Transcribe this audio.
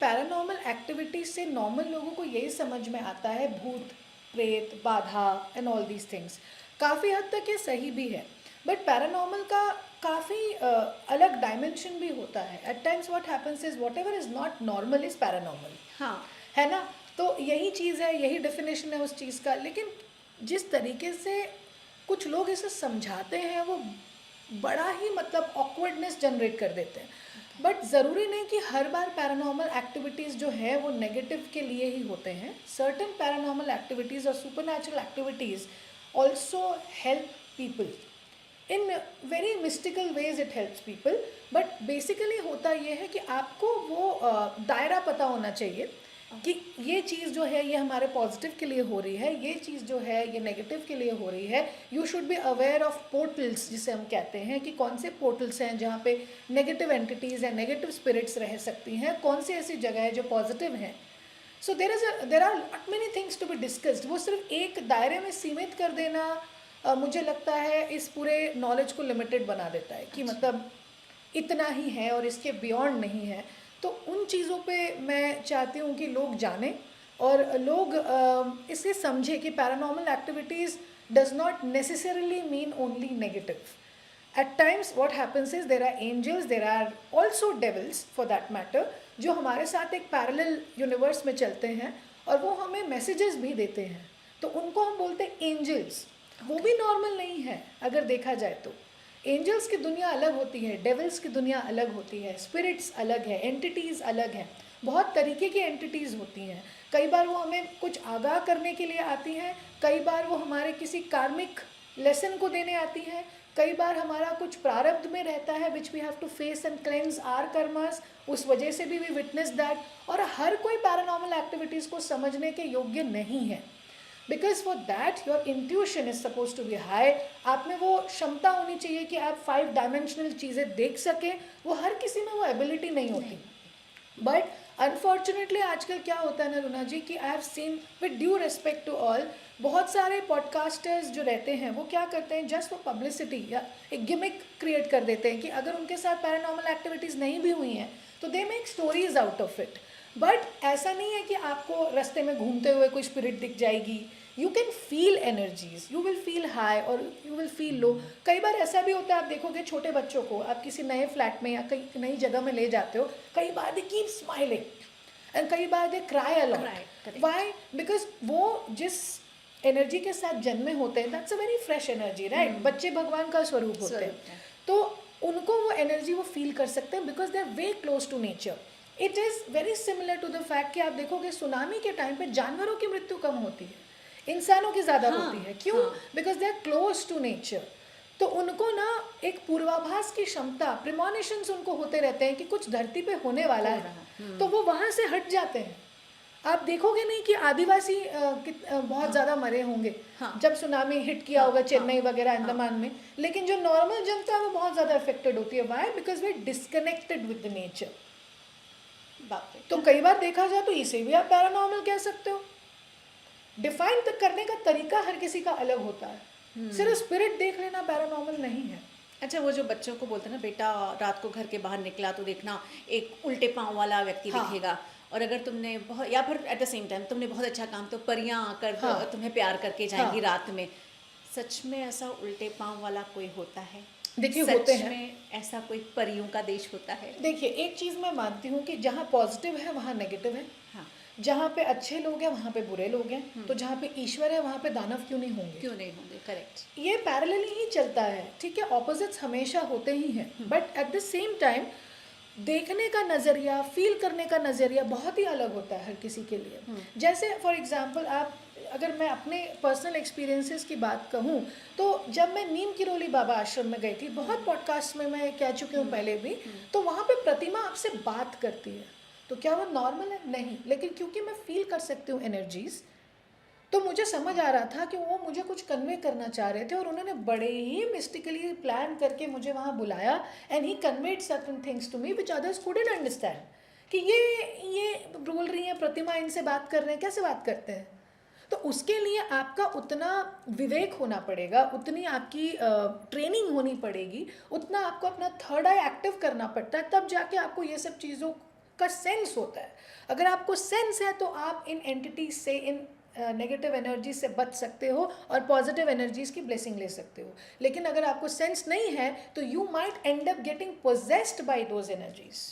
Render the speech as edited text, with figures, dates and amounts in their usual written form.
Paranormal activities से normal लोगों को यही समझ में आता है भूत, प्रेत, बाधा एंड ऑल दीज थिंग्स। काफ़ी हद तक ये सही भी है, बट पैरानॉर्मल का काफ़ी अलग डायमेंशन भी होता है। At times what happens is whatever is not normal is paranormal, हाँ, है ना। तो यही चीज़ है, यही डेफिनेशन है उस चीज़ का। लेकिन जिस तरीके से कुछ लोग इसे समझाते हैं वो बड़ा ही मतलब ऑकवर्डनेस जनरेट कर देते हैं। बट ज़रूरी नहीं कि हर बार पैरानॉर्मल एक्टिविटीज़ जो है वो नेगेटिव के लिए ही होते हैं। सर्टन पैरानॉर्मल एक्टिविटीज़ और supernatural activities also help people in very mystical ways. It helps people, but basically होता ये है कि आपको वो दायरा पता होना चाहिए कि ये चीज़ जो है ये हमारे पॉजिटिव के लिए हो रही है, ये चीज़ जो है ये नेगेटिव के लिए हो रही है। You should be aware of portals, जिसे हम कहते हैं कि कौन से पोर्टल्स हैं जहाँ पे नेगेटिव एंटिटीज़ या नेगेटिव स्पिरिट्स रह सकती हैं, कौन सी ऐसी जगह है जो पॉजिटिव हैं। So there are lot many things to be discussed. वो सिर्फ एक दायरे में सीमित कर देना मुझे लगता है इस पूरे नॉलेज को लिमिटेड बना देता है कि मतलब इतना ही है और इसके बियॉन्ड नहीं है। तो उन चीज़ों पे मैं चाहती हूँ कि लोग जानें और लोग इसे समझें कि paranormal activities does not necessarily mean only negative. At times what happens is there are angels, there are also devils for that matter, जो हमारे साथ एक पैरेलल यूनिवर्स में चलते हैं और वो हमें मैसेजेस भी देते हैं। तो उनको हम बोलते हैं एंजल्स। वो भी नॉर्मल नहीं है अगर देखा जाए तो। एंजल्स की दुनिया अलग होती है, डेविल्स की दुनिया अलग होती है, स्पिरिट्स अलग है, एंटिटीज़ अलग हैं। बहुत तरीके की एंटिटीज़ होती हैं। कई बार वो हमें कुछ आगाह करने के लिए आती हैं, कई बार वो हमारे किसी कार्मिक लेसन को देने आती हैं, कई बार हमारा कुछ प्रारब्ध में रहता है which we have to face and cleanse our karmas, उस वजह से भी वी विटनेस दैट। और हर कोई पैरानॉर्मल एक्टिविटीज़ को समझने के योग्य नहीं है, because for that your intuition is suppose to be high. आप में वो क्षमता होनी चाहिए कि आप 5 डायमेंशनल चीज़ें देख सकें। वो हर किसी में वो एबिलिटी नहीं होती। बट अनफॉर्चुनेटली आजकल क्या होता है ना रुना जी, कि I have seen with due respect to all, बहुत सारे पॉडकास्टर्स जो रहते हैं वो क्या करते हैं, जस्ट फॉर पब्लिसिटी या एक गिमिक क्रिएट कर देते हैं कि अगर उनके साथ पैरानॉर्मल एक्टिविटीज़ नहीं भी हुई हैं तो they make stories out of it. But ऐसा नहीं है कि आपको रास्ते में घूमते हुए कोई स्पिरिट दिख जाएगी। You can feel energies, you will feel high और यू विल फील लो। कई बार ऐसा भी होता है, आप देखोगे छोटे बच्चों को आप किसी नए फ्लैट में या कई नई जगह में ले जाते हो, कई बार दे कीप स्माइलिंग एंड कई बार they cry a lot. Why? Because वो जिस एनर्जी के साथ जन्मे होते हैं that's a very fresh energy, right. बच्चे भगवान का स्वरूप होते हैं, तो उनको वो एनर्जी वो फील कर सकते हैं because they are way close to nature. It is very similar to the fact कि आप देखोगे सुनामी के टाइम पे जानवरों की मृत्यु कम होती है, इंसानों की ज़्यादा होती है। क्यों? Because they are close to nature. तो उनको ना एक पूर्वाभास की क्षमता, प्रिमोनिशंस उनको होते रहते हैं कि कुछ धरती पे होने वाला है, तो वो वहाँ से हट जाते हैं। आप देखोगे नहीं कि आदिवासी बहुत ज़्यादा मरे होंगे जब सुनामी हिट किया होगा चेन्नई वगैरह अंडमान में, लेकिन जो नॉर्मल जनता है वो बहुत ज़्यादा अफेक्टेड होती है। Why? Because way disconnected with the nature. तो कई बार देखा जाए तो इसे भी आप पैरानॉर्मल कह सकते हो। डिफाइन करने का तरीका हर किसी का अलग होता है। सिर्फ स्पिरिट देख लेना पैरानॉर्मल नहीं है। अच्छा, वो जो बच्चों को बोलते हैं ना, बेटा रात को घर के बाहर निकला तो देखना एक उल्टे पाँव वाला व्यक्ति दिखेगा, और अगर तुमने बहुत, या फिर एट द सेम टाइम तुमने बहुत अच्छा काम, तो परियां आकर तुम्हें प्यार करके जाएंगी रात में। सच में ऐसा उल्टे पाँव वाला कोई होता है? देखिए होते हैं। में ऐसा कोई परियों का देश होता है? देखिए एक चीज़ मैं मानती हूँ कि जहाँ पॉजिटिव है वहाँ नेगेटिव है। जहाँ पे अच्छे लोग हैं वहाँ पे बुरे लोग हैं। तो जहाँ पे ईश्वर है वहाँ पे दानव क्यों नहीं होंगे? क्यों नहीं होंगे? करेक्ट। ये पैरेलली ही चलता है, ठीक है। ऑपोजिट्स हमेशा होते ही हैं, but at the same time देखने का नज़रिया, फील करने का नज़रिया बहुत ही अलग होता है हर किसी के लिए। जैसे फॉर एग्जांपल आप, अगर मैं अपने पर्सनल एक्सपीरियंसेस की बात कहूँ तो जब मैं नीम किरोली बाबा आश्रम में गई थी, बहुत पॉडकास्ट में मैं कह चुकी हूँ पहले भी, तो वहाँ पे प्रतिमा आपसे बात करती है। तो क्या वो नॉर्मल है? नहीं। लेकिन क्योंकि मैं फील कर सकती हूँ एनर्जीज, तो मुझे समझ आ रहा था कि वो मुझे कुछ कन्वे करना चाह रहे थे, और उन्होंने बड़े ही मिस्टिकली प्लान करके मुझे वहाँ बुलाया and he conveyed certain things to me which others couldn't understand, कि ये बोल रही हैं प्रतिमा, इनसे बात कर रहे हैं, कैसे बात करते हैं। तो उसके लिए आपका उतना विवेक होना पड़ेगा, उतनी आपकी ट्रेनिंग होनी पड़ेगी, उतना आपको अपना थर्ड आई एक्टिव करना पड़ता है, तब जाके आपको ये सब चीज़ों आपका सेंस होता है। अगर आपको सेंस है तो आप इन एंटिटीज से, इन नेगेटिव एनर्जी से बच सकते हो और पॉजिटिव एनर्जीज की ब्लेसिंग ले सकते हो। लेकिन अगर आपको सेंस नहीं है तो you might and up getting possessed by those energies.